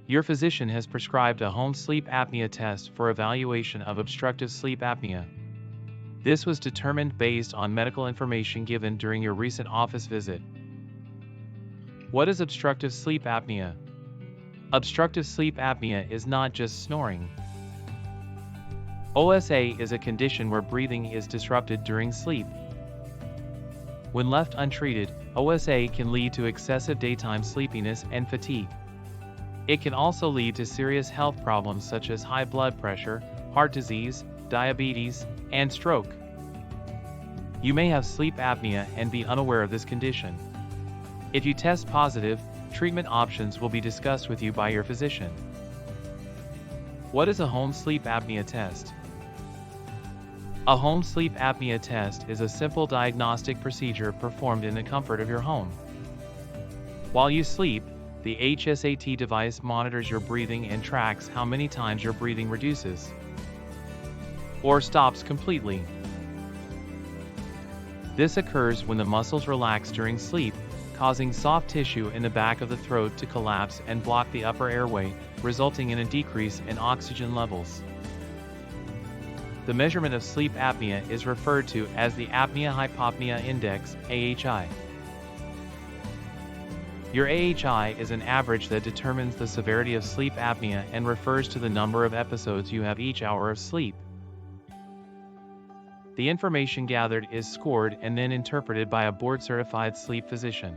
Your physician has prescribed a home sleep apnea test for evaluation of obstructive sleep apnea. This was determined based on medical information given during your recent office visit. What is obstructive sleep apnea? Obstructive sleep apnea is not just snoring. OSA is a condition where breathing is disrupted during sleep. When left untreated, OSA can lead to excessive daytime sleepiness and fatigue. It can also lead to serious health problems such as high blood pressure, heart disease, diabetes, and stroke. You may have sleep apnea and be unaware of this condition. If you test positive, treatment options will be discussed with you by your physician. What is a home sleep apnea test? A home sleep apnea test is a simple diagnostic procedure performed in the comfort of your home. While you sleep, the HSAT device monitors your breathing and tracks how many times your breathing reduces or stops completely. This occurs when the muscles relax during sleep, causing soft tissue in the back of the throat to collapse and block the upper airway, resulting in a decrease in oxygen levels. The measurement of sleep apnea is referred to as the Apnea-Hypopnea Index, AHI. Your AHI is an average that determines the severity of sleep apnea and refers to the number of episodes you have each hour of sleep. The information gathered is scored and then interpreted by a board-certified sleep physician.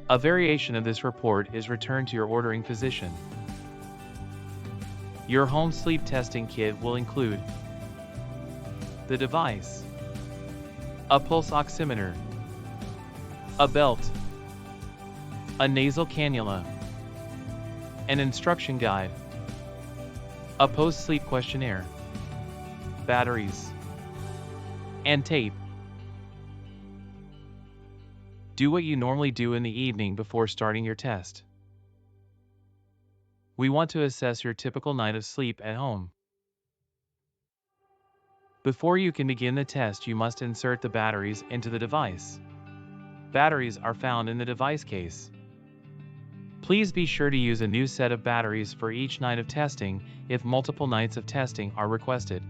A variation of this report is returned to your ordering physician. Your home sleep testing kit will include the device, a pulse oximeter, a belt, a nasal cannula, an instruction guide, a post-sleep questionnaire, batteries, and tape. Do what you normally do in the evening before starting your test. We want to assess your typical night of sleep at home. Before you can begin the test, you must insert the batteries into the device. Batteries are found in the device case. Please be sure to use a new set of batteries for each night of testing if multiple nights of testing are requested.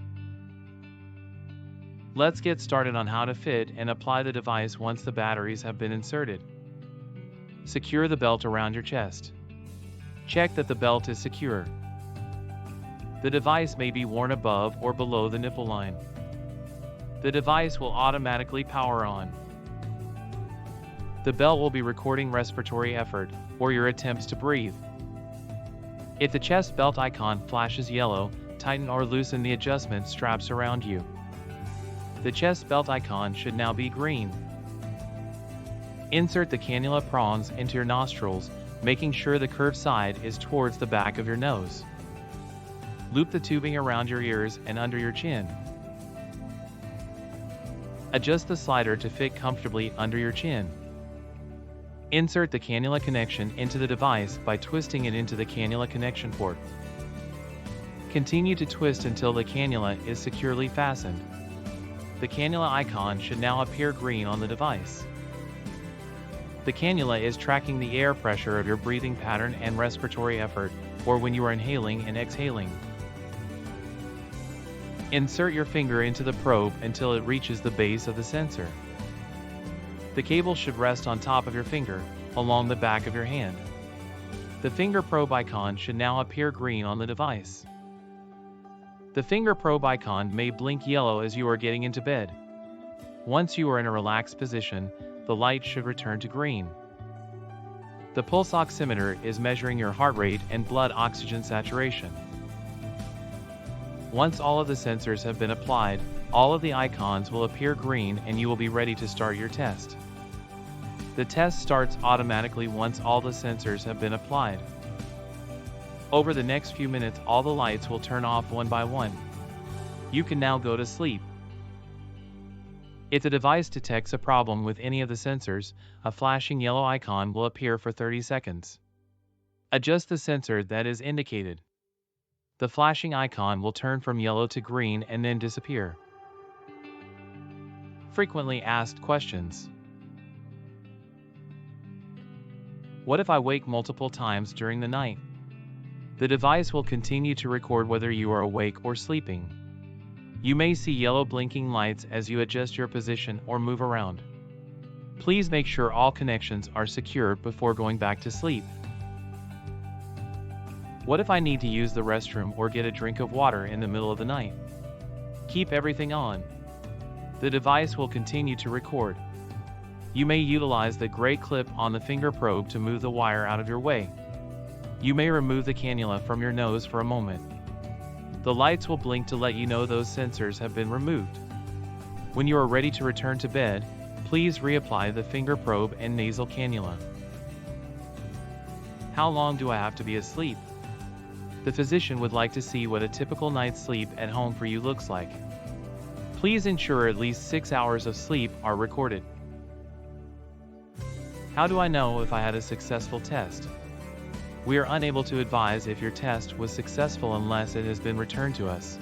Let's get started on how to fit and apply the device once the batteries have been inserted. Secure the belt around your chest. Check that the belt is secure. The device may be worn above or below the nipple line. The device will automatically power on. The belt will be recording respiratory effort, or your attempts to breathe. If the chest belt icon flashes yellow, tighten or loosen the adjustment straps around you. The chest belt icon should now be green. Insert the cannula prongs into your nostrils, making sure the curved side is towards the back of your nose. Loop the tubing around your ears and under your chin. Adjust the slider to fit comfortably under your chin. Insert the cannula connection into the device by twisting it into the cannula connection port. Continue to twist until the cannula is securely fastened. The cannula icon should now appear green on the device. The cannula is tracking the air pressure of your breathing pattern and respiratory effort, or when you are inhaling and exhaling. Insert your finger into the probe until it reaches the base of the sensor. The cable should rest on top of your finger, along the back of your hand. The finger probe icon should now appear green on the device. The finger probe icon may blink yellow as you are getting into bed. Once you are in a relaxed position, the light should return to green. The pulse oximeter is measuring your heart rate and blood oxygen saturation. Once all of the sensors have been applied, all of the icons will appear green and you will be ready to start your test. The test starts automatically once all the sensors have been applied. Over the next few minutes, all the lights will turn off one by one. You can now go to sleep. If the device detects a problem with any of the sensors, a flashing yellow icon will appear for 30 seconds. Adjust the sensor that is indicated. The flashing icon will turn from yellow to green and then disappear. Frequently asked questions. What if I wake multiple times during the night? The device will continue to record whether you are awake or sleeping. You may see yellow blinking lights as you adjust your position or move around. Please make sure all connections are secured before going back to sleep. What if I need to use the restroom or get a drink of water in the middle of the night? Keep everything on. The device will continue to record. You may utilize the gray clip on the finger probe to move the wire out of your way. You may remove the cannula from your nose for a moment. The lights will blink to let you know those sensors have been removed. When you are ready to return to bed, please reapply the finger probe and nasal cannula. How long do I have to be asleep? The physician would like to see what a typical night's sleep at home for you looks like. Please ensure at least 6 hours of sleep are recorded. How do I know if I had a successful test? We are unable to advise if your test was successful unless it has been returned to us.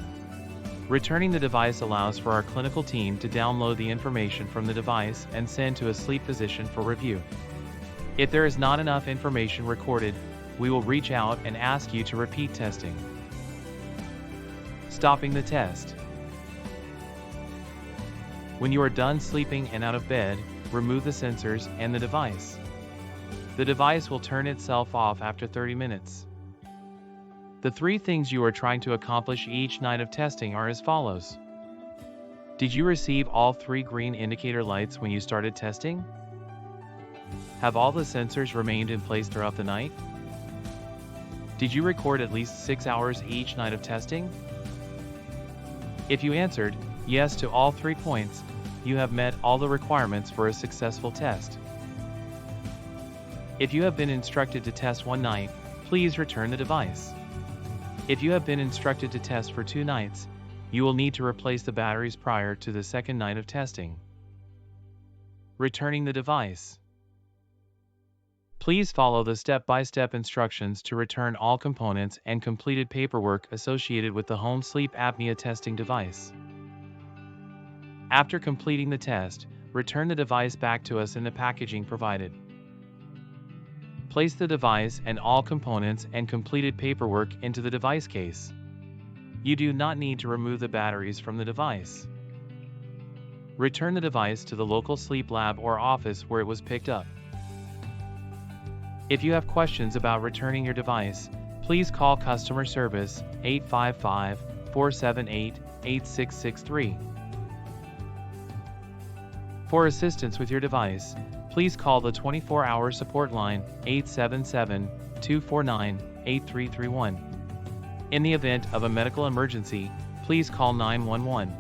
Returning the device allows for our clinical team to download the information from the device and send to a sleep physician for review. If there is not enough information recorded, we will reach out and ask you to repeat testing. Stopping the test. When you are done sleeping and out of bed, remove the sensors and the device. The device will turn itself off after 30 minutes. The 3 things you are trying to accomplish each night of testing are as follows. Did you receive all 3 green indicator lights when you started testing? Have all the sensors remained in place throughout the night? Did you record at least 6 hours each night of testing? If you answered yes to all 3 points, you have met all the requirements for a successful test. If you have been instructed to test 1 night, please return the device. If you have been instructed to test for 2 nights, you will need to replace the batteries prior to the 2nd night of testing. Returning the device. Please follow the step-by-step instructions to return all components and completed paperwork associated with the home sleep apnea testing device. After completing the test, return the device back to us in the packaging provided. Place the device and all components and completed paperwork into the device case. You do not need to remove the batteries from the device. Return the device to the local sleep lab or office where it was picked up. If you have questions about returning your device, please call customer service 855-478-8663. For assistance with your device, please call the 24-hour support line 877-249-8331. In the event of a medical emergency, please call 911.